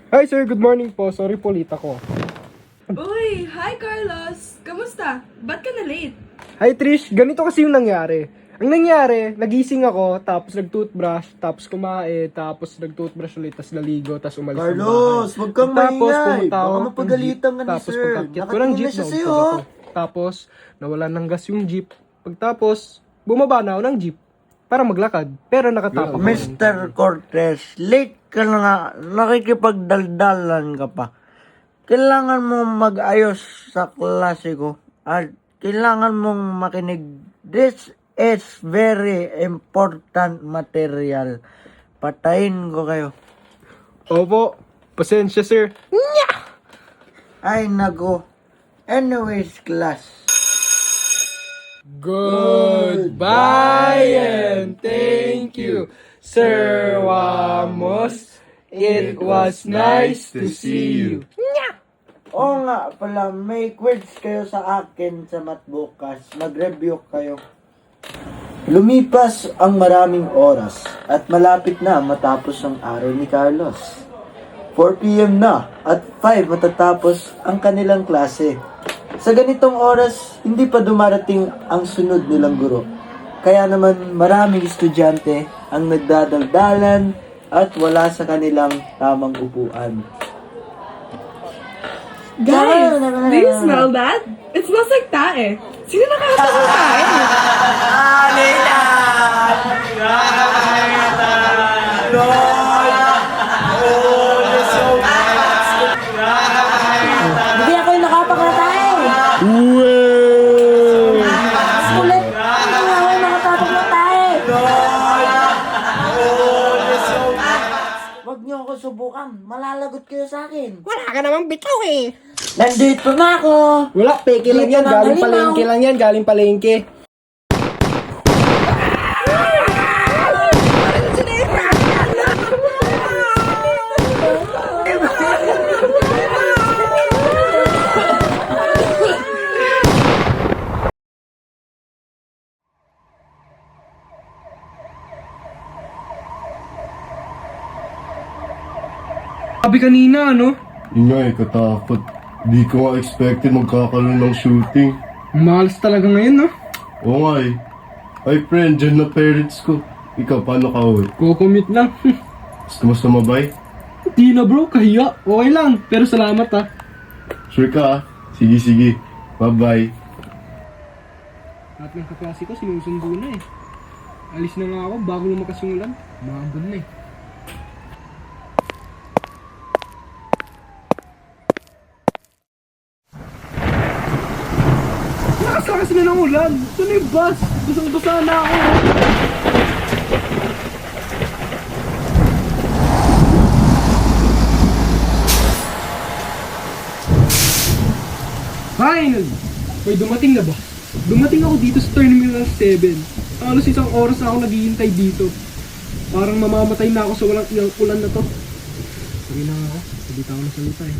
Hi sir, good morning po. Sorry po, late ako. Uy, hi Carlos! Kamusta? Ba't ka na late? Hi Trish, ganito kasi yung nangyari. Ang nangyari, nagising ako, tapos nag-toothbrush, tapos kumain, tapos nag-toothbrush ulit, tapos naligo, tapos umalis ng Carlos, bahay. wag kang Tapos maingay. pumunta ako Baka ng mapagalitan jeep. ka ni Tapos sir. pagkakit ko ng Nakatingin jeep, na siya naulog sa'yo. ako. Tapos, nawala ng gas yung jeep. Pagtapos, bumaba na ako ng jeep para maglakad. Pero nakatapak ako. Mr. Cortez, late ka na nga. Nakikipagdaldalan ka pa. Kailangan mo mag-ayos sa klase ko. At kailangan mong makinig. This is very important material. Patayin ko kayo. Opo, pasensya sir. Ay, nago. Anyways, class. Goodbye and thank you, Sir Wamos. It was nice to see you. Oo nga pala, may quiz kayo sa akin sa math bukas. Mag-review kayo. Lumipas ang maraming oras at malapit na matapos ang araw ni Carlos. 4 p.m. na at 5 matatapos ang kanilang klase. Sa ganitong oras, hindi pa dumarating ang sunod nilang guro. Kaya naman maraming estudyante ang nagdadaldalan at wala sa kanilang tamang upuan. Guys, do you smell that? It smells like tae. Sino nakakatawa ng tae? Hindi ako yung nakapakatay. Sulit. Hindi ako yung nakapakatay. Huwag niyo ako subukan. Malalagot kayo sa akin. Wala ka namang bitaw eh. Nandito na ako. Wala, peke lang yan. Dito na Galing halimaw. palengke lang yan. Galing palengke. Sabi kanina, ano? Yun nga eh, katakot. Di ko nga expected magkakaroon ng shooting. Malas talaga ngayon, no? Oo nga eh. Ay friend, dyan na parents ko. Ikaw, paano ka uwi? Kukumute lang. Gusto mo sumabay? Di na bro, kahiya. Okay lang. Pero salamat ha. Sure ka ah? Sige, sige. Bye-bye. Lahat ng kaklase ko sinusundo na eh. Alis na nga ako bago lumakas yung ulan. Maambon na eh. Lakas na ng ulan. Ito na yung bus. Basang-basa na ako. Finally! May dumating na ba? Dumating ako dito sa Terminal 7. Halos isang oras na ako naghihintay dito. Parang mamamatay na ako sa walang iyang ulan na to. Sabi na nga ako, sabita ako ng salita eh.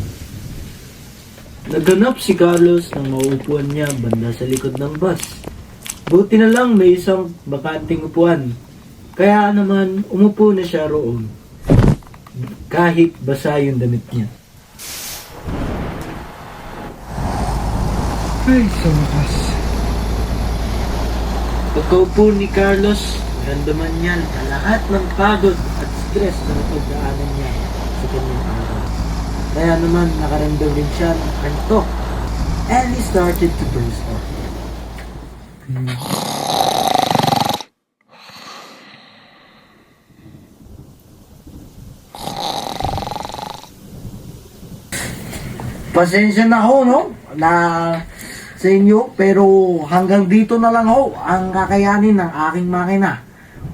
Naganap si Carlos ng mauupuan niya banda sa likod ng bus. Buti na lang may isang bakanting upuan. Kaya naman umupo na siya roon. Kahit basa yung damit niya. Ay, sa wakas. Pagkaupo ni Carlos, naramdaman niya na lahat ng pagod at stress na napagdaanan niya sa kanyang araw. Kaya naman nakaramdam din siya ng antok and he started to doze off. Pasensya na ho, no? Na sa inyo, pero hanggang dito na lang ho ang kakayanin ng aking makina.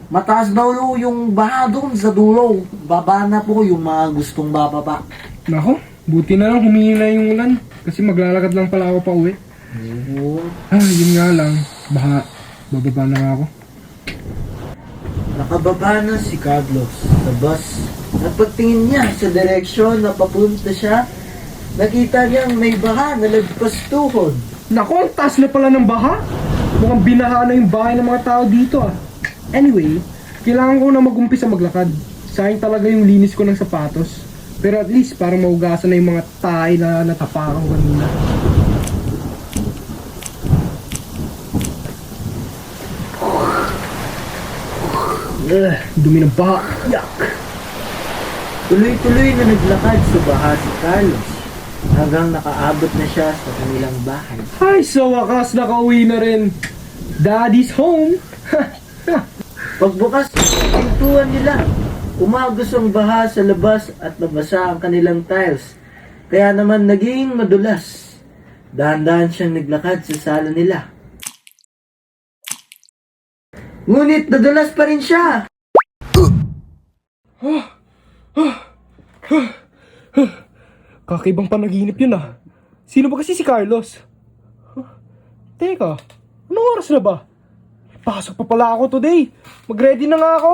Mataas daw ho yung baha doon sa dulo. Baba na po yung mga gustong bababa. Nako, buti na lang humingi na yung ulan. Kasi maglalakad lang pala ako pa uwi. Oo. Yun nga lang. Baka bababa na nga ako. Nakababa na si Carlos sa bus. At pagtingin niya sa direksyon na papunta siya, nakita niyang may baha na lagpas tuhod. Nako, ang taas na pala ng baha. Mukhang binaha na yung bahay ng mga tao dito ah. Anyway, kailangan ko na mag-umpisa maglakad. Sayang talaga yung linis ko ng sapatos. Pero at least parang maugasan na yung mga tayo na natapakan ko kanina. Dumi ng baha. Yak! Tuloy-tuloy na naglakad sa baha si Carlos hanggang nakaabot na siya sa kanilang bahay. Ay, sa wakas nakauwi na rin. Daddy's home. Pagbukas ng pintuan nila, umagos ang baha sa labas at nabasa ang kanilang tiles. Kaya naman naging madulas. Dahan-dahan siyang naglakad sa sala nila. Ngunit nadulas pa rin siya. Kakaibang panaginip yun ah. Sino ba kasi si Carlos? Teka, anong oras na ba? Pasok pa pala ako today. Mag-ready na nga ako.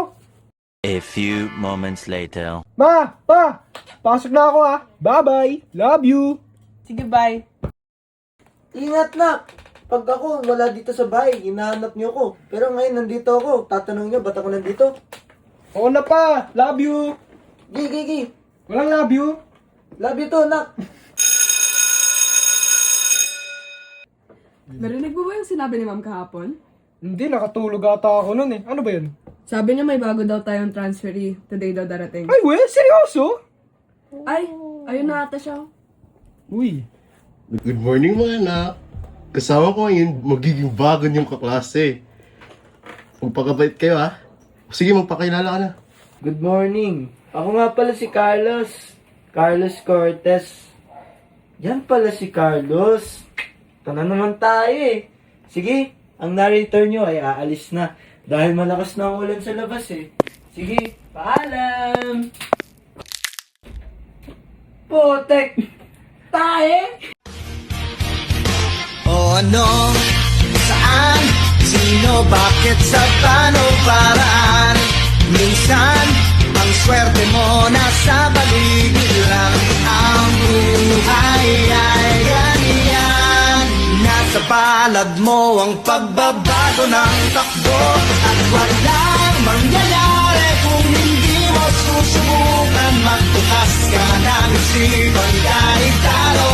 A few moments later. Ma! Pa! Pasok na ako ah. Bye-bye. Love you. Sige, bye. Ingat na! Pag ako wala dito sa bahay, hinahanap niyo ako. Pero ngayon nandito ako. Tatanong niyo, ba't ako nandito? Oo na pa. Love you. Gigi! Walang love you. Love you to, nak! Narinig mo ba yung sinabi ni ma'am kahapon? Hindi, nakatulog ata ako nun eh. Ano ba yun? Sabi niya may bago daw tayong transferee. Today daw darating. Ay, we? Seryoso? Ay, ayun na ata siya. Uy. Good morning mga anak. Kasama ko ngayon, magiging bago niyong kaklase. Magpakabait kayo ha. Sige, magpakilala ka na. Good morning. Ako nga pala si Carlos. Carlos Cortez. Yan pala si Carlos. Ito na naman tayo eh. Sige, ang narrator nyo ay aalis na. Dahil malakas na ang ulan sa labas eh. Sige, paalam! Potek! Tae! O ano, saan, sino, bakit, sa paano, paraan. Minsan, ang swerte mo nasa paligid lang. Ang buhay ay ganyan. Nasa palad mo ang pagbabago ng takbo. At walang mangyayari kung hindi mo susubukan. Magbukas ka ng isipan kahit talo